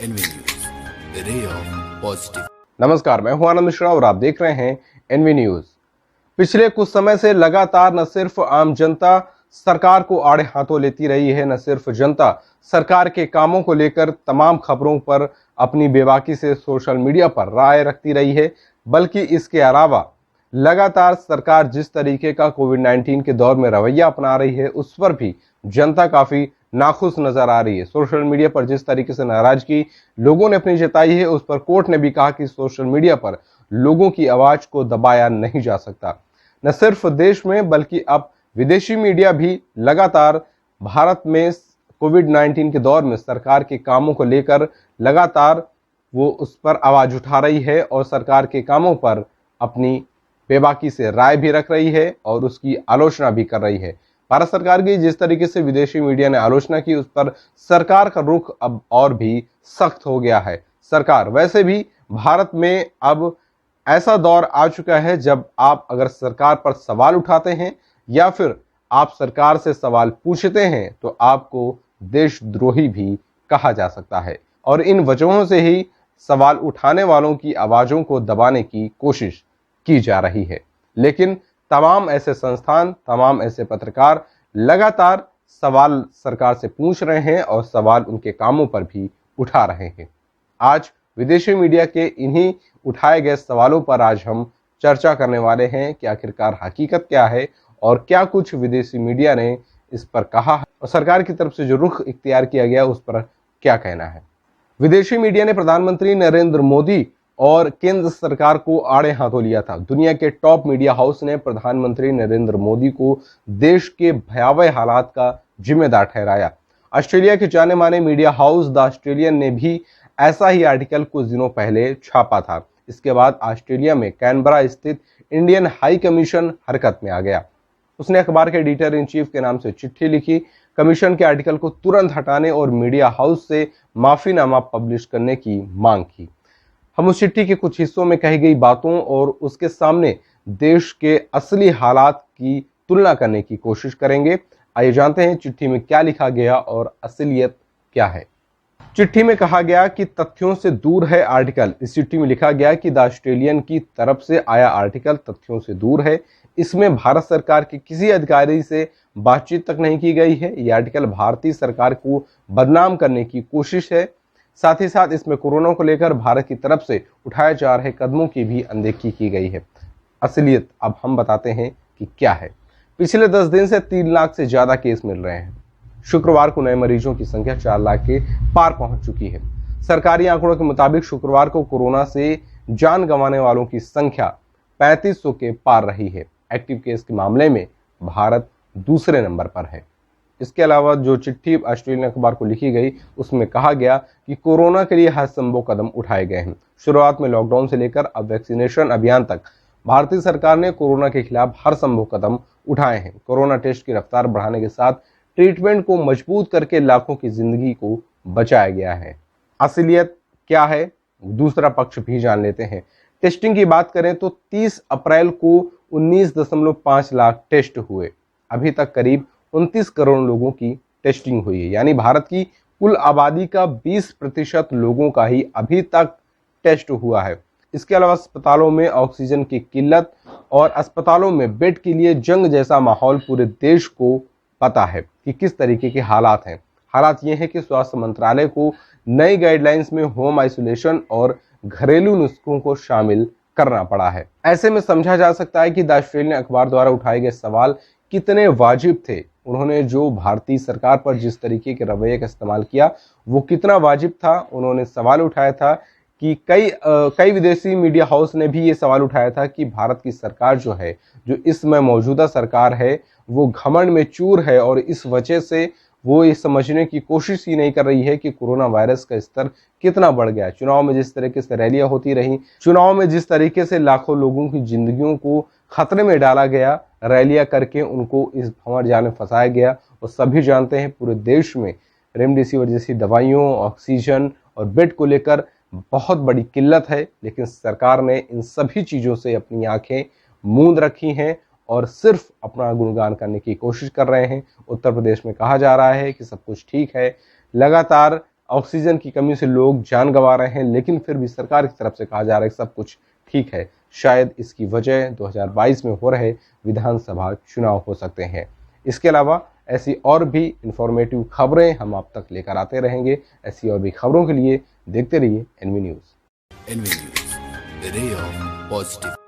N V News, the ray of positive. नमस्कार, मैं हूं आनंद मिश्रा और आप देख रहे हैं एनवी न्यूज। पिछले कुछ समय से लगातार न सिर्फ आम जनता सरकार को आड़े हाथों लेती रही है, न सिर्फ जनता सरकार के कामों को लेकर तमाम खबरों पर अपनी बेबाकी से सोशल मीडिया पर राय रखती रही है, बल्कि इसके अलावा लगातार सरकार जिस तरीके का कोविड-19 के दौर में रवैया अपना रही है, उस पर भी जनता काफी नाखुश नजर आ रही है। सोशल मीडिया पर जिस तरीके से नाराजगी लोगों ने अपनी जताई है, उस पर कोर्ट ने भी कहा कि सोशल मीडिया पर लोगों की आवाज को दबाया नहीं जा सकता। न सिर्फ देश में बल्कि अब विदेशी मीडिया भी लगातार भारत में कोविड-19 के दौर में सरकार के कामों को लेकर लगातार वो उस पर आवाज उठा रही है और सरकार के कामों पर अपनी बेबाकी से राय भी रख रही है और उसकी आलोचना भी कर रही है। भारत सरकार की जिस तरीके से विदेशी मीडिया ने आलोचना की, उस पर सरकार का रुख अब और भी सख्त हो गया है। सरकार वैसे भी भारत में अब ऐसा दौर आ चुका है जब आप अगर सरकार पर सवाल उठाते हैं या फिर आप सरकार से सवाल पूछते हैं तो आपको देशद्रोही भी कहा जा सकता है, और इन वजहों से ही सवाल उठाने वालों की आवाजों को दबाने की कोशिश की जा रही है। लेकिन तमाम ऐसे संस्थान, तमाम ऐसे पत्रकार लगातार सवाल सरकार से पूछ रहे हैं और सवाल उनके कामों पर भी उठा रहे हैं। आज विदेशी मीडिया के इन्हीं उठाए गए सवालों पर आज हम चर्चा करने वाले हैं कि आखिरकार हकीकत क्या है और क्या कुछ विदेशी मीडिया ने इस पर कहा है और सरकार की तरफ से जो रुख इख्तियार किया गया उस पर क्या कहना है। विदेशी मीडिया ने प्रधानमंत्री नरेंद्र मोदी और केंद्र सरकार को आड़े हाथों लिया था। दुनिया के टॉप मीडिया हाउस ने प्रधानमंत्री नरेंद्र मोदी को देश के भयावह हालात का जिम्मेदार ठहराया। ऑस्ट्रेलिया के जाने माने मीडिया हाउस द ऑस्ट्रेलियन ने भी ऐसा ही आर्टिकल कुछ दिनों पहले छापा था। इसके बाद ऑस्ट्रेलिया में कैनबरा स्थित इंडियन हाई कमीशन हरकत में आ गया। उसने अखबार के एडिटर इन चीफ के नाम से चिट्ठी लिखी, कमीशन के आर्टिकल को तुरंत हटाने और मीडिया हाउस से माफीनामा पब्लिश करने की मांग की। हम उस चिट्ठी के कुछ हिस्सों में कही गई बातों और उसके सामने देश के असली हालात की तुलना करने की कोशिश करेंगे। आइए जानते हैं चिट्ठी में क्या लिखा गया और असलियत क्या है। चिट्ठी में कहा गया कि तथ्यों से दूर है आर्टिकल। इस चिट्ठी में लिखा गया कि द ऑस्ट्रेलियन की तरफ से आया आर्टिकल तथ्यों से दूर है। इसमें भारत सरकार के किसी अधिकारी से बातचीत तक नहीं की गई है। यह आर्टिकल भारतीय सरकार को बदनाम करने की कोशिश है। साथ ही साथ इसमें कोरोना को लेकर भारत की तरफ से उठाए जा रहे कदमों की भी अनदेखी की गई है। असलियत अब हम बताते हैं कि क्या है। पिछले 10 दिन से 3 लाख से ज्यादा केस मिल रहे हैं। शुक्रवार को नए मरीजों की संख्या 4 लाख के पार पहुंच चुकी है। सरकारी आंकड़ों के मुताबिक शुक्रवार को कोरोना से जान गंवाने वालों की संख्या 3500 के पार रही है। एक्टिव केस के मामले में भारत दूसरे नंबर पर है। इसके अलावा जो चिट्ठी ऑस्ट्रेलियन अखबार को लिखी गई उसमें कहा गया कि कोरोना के लिए हर संभव कदम उठाए गए हैं। शुरुआत में लॉकडाउन से लेकर अब वैक्सीनेशन अभियान तक भारतीय सरकार ने कोरोना के खिलाफ हर संभव कदम उठाए हैं। कोरोना टेस्ट की रफ्तार बढ़ाने के साथ ट्रीटमेंट को मजबूत करके लाखों की जिंदगी को बचाया गया है। असलियत क्या है, दूसरा पक्ष भी जान लेते हैं। टेस्टिंग की बात करें तो 30 अप्रैल को 19.5 लाख टेस्ट हुए। अभी तक करीब 29 करोड़ लोगों की टेस्टिंग हुई है, यानी भारत की कुल आबादी का 20% लोगों का ही अभी तक टेस्ट हुआ है। इसके अलावा अस्पतालों में ऑक्सीजन की किल्लत और अस्पतालों में बेड के लिए जंग जैसा माहौल पूरे देश को पता है कि किस तरीके के हालात हैं। हालात ये है कि स्वास्थ्य मंत्रालय को नई गाइडलाइंस में होम आइसोलेशन और घरेलू नुस्खों को शामिल करना पड़ा है। ऐसे में समझा जा सकता है कि द ऑस्ट्रेलियन अखबार द्वारा उठाए गए सवाल कितने वाजिब थे। उन्होंने जो भारतीय सरकार पर जिस तरीके के रवैये का इस्तेमाल किया वो कितना वाजिब था। उन्होंने सवाल उठाया था कि कई विदेशी मीडिया हाउस ने भी ये सवाल उठाया था कि भारत की सरकार जो है, जो इस समय मौजूदा सरकार है, वो घमंड में चूर है और इस वजह से वो ये समझने की कोशिश ही नहीं कर रही है कि कोरोना वायरस का स्तर कितना बढ़ गया है। चुनाव में जिस तरीके से रैलियां होती रही, चुनाव में जिस तरीके से लाखों लोगों की जिंदगियों को खतरे में डाला गया, रैलियां करके उनको इस भंवर जाल में फंसाया गया। और सभी जानते हैं पूरे देश में रेमडेसिविर जैसी दवाइयों, ऑक्सीजन और बेड को लेकर बहुत बड़ी किल्लत है, लेकिन सरकार ने इन सभी चीज़ों से अपनी आंखें मूंद रखी हैं और सिर्फ अपना गुणगान करने की कोशिश कर रहे हैं। उत्तर प्रदेश में कहा जा रहा है कि सब कुछ ठीक है, लगातार ऑक्सीजन की कमी से लोग जान गंवा रहे हैं, लेकिन फिर भी सरकार की तरफ से कहा जा रहा है कि सब कुछ ठीक है। शायद इसकी वजह 2022 में हो रहे विधानसभा चुनाव हो सकते हैं। इसके अलावा ऐसी और भी इंफॉर्मेटिव खबरें हम आप तक लेकर आते रहेंगे। ऐसी और भी खबरों के लिए देखते रहिए NV News. NV News, a ray of positive